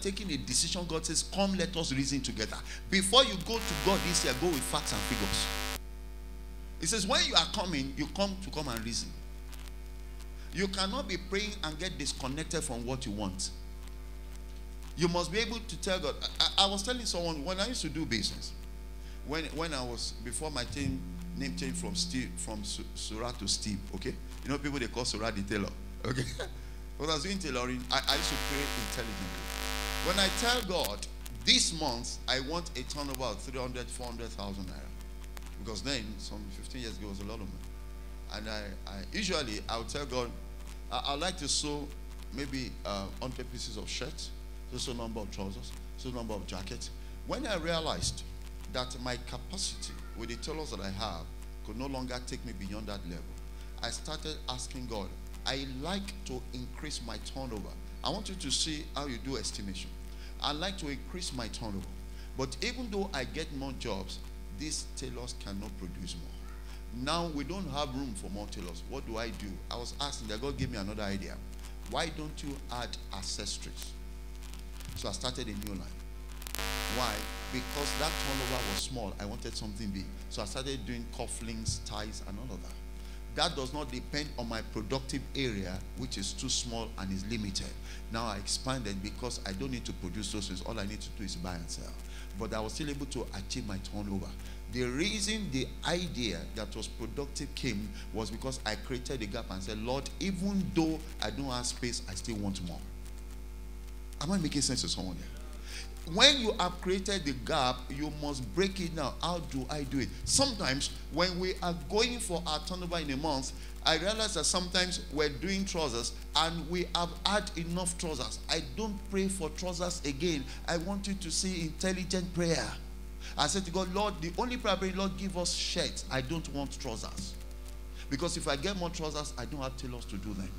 taking a decision, God says, come, let us reason together. Before you go to God this year, go with facts and figures. He says, when you are coming, you come and reason. You cannot be praying and get disconnected from what you want. You must be able to tell God. I was telling someone, when I used to do business, when I was, before my name changed from Surah to Steve, okay? You know people, they call Surah the tailor, okay? When I was doing tailoring, I used to pray intelligently. When I tell God, this month, I want a turnover of 300, 400,000 naira. Because then, some 15 years ago, it was a lot of money. And usually, I would tell God, I'd like to sew maybe 100 pieces of shirts, so number of trousers, so number of jackets. When I realized that my capacity with the tailors that I have could no longer take me beyond that level, I started asking God, I like to increase my turnover. I want you to see how you do estimation. I like to increase my turnover. But even though I get more jobs, these tailors cannot produce more. Now we don't have room for more tailors. What do I do? I was asking that God gave me another idea. Why don't you add accessories? So I started a new line. Why? Because that turnover was small. I wanted something big. So I started doing cufflinks, ties, and all of that. That does not depend on my productive area, which is too small and is limited. Now I expanded because I don't need to produce those things. All I need to do is buy and sell. But I was still able to achieve my turnover. The reason the idea that was productive came was because I created a gap and said, Lord, even though I don't have space, I still want more. Am I making sense to someone here? When you have created the gap, you must break it now. How do I do it? Sometimes when we are going for our turnover in a month, I realize that sometimes we're doing trousers and we have had enough trousers. I don't pray for trousers again. I want you to see intelligent prayer. I said to God, Lord, the only prayer I pray, Lord, give us shirts. I don't want trousers. Because if I get more trousers, I don't have tailors to do them.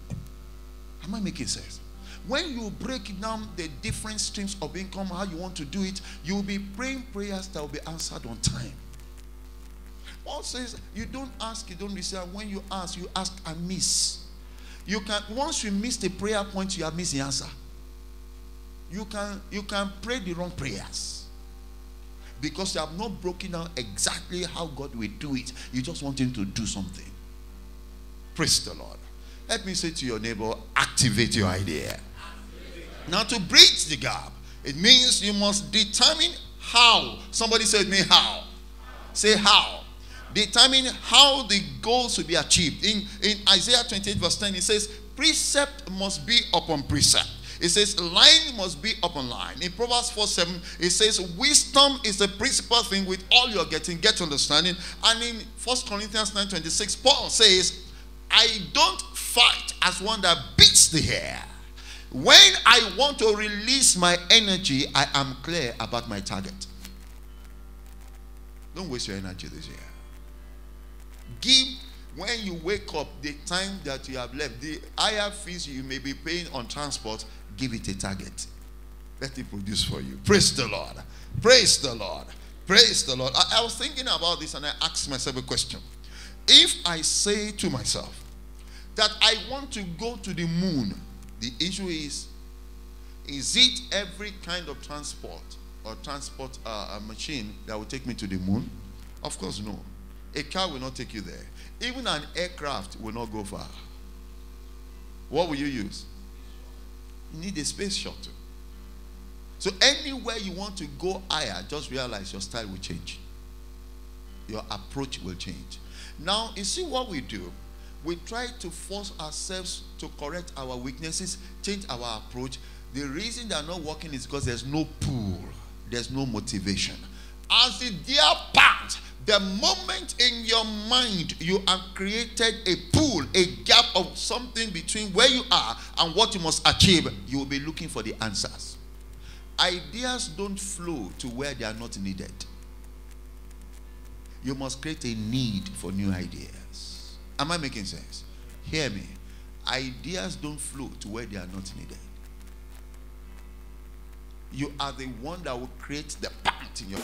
Am I making sense? When you break down the different streams of income, how you want to do it, you will be praying prayers that will be answered on time. Paul says, you don't ask, you don't receive. When you ask and miss. You can, once you miss the prayer point, you have missed the answer. You can pray the wrong prayers. Because you have not broken down exactly how God will do it. You just want him to do something. Praise the Lord. Let me say to your neighbor, activate your idea. Now, to bridge the gap, it means you must determine how. Somebody said me how. Say how. Determine how the goals will be achieved. In Isaiah 28 verse 10, it says, precept must be upon precept. It says, line must be upon line. In Proverbs 4:7, it says, wisdom is the principal thing. With all you're getting, get understanding. And in 1 Corinthians 9:26, Paul says, I don't fight as one that beats the air. When I want to release my energy, I am clear about my target. Don't waste your energy this year. Give, when you wake up, the time that you have left, the higher fees you may be paying on transport, give it a target. Let it produce for you. Praise the Lord. Praise the Lord. Praise the Lord. I was thinking about this and I asked myself a question. If I say to myself that I want to go to the moon, the issue is it every kind of transport or transport machine that will take me to the moon? Of course, no. A car will not take you there. Even an aircraft will not go far. What will you use? You need a space shuttle. So anywhere you want to go higher, just realize your style will change. Your approach will change. Now, you see what we do? We try to force ourselves to correct our weaknesses, change our approach. The reason they are not working is because there's no pull. There's no motivation. As the deer pant, the moment in your mind you have created a pool, a gap of something between where you are and what you must achieve, you will be looking for the answers. Ideas don't flow to where they are not needed. You must create a need for new ideas. Am I making sense? Hear me. Ideas don't flow to where they are not needed. You are the one that will create the pant in your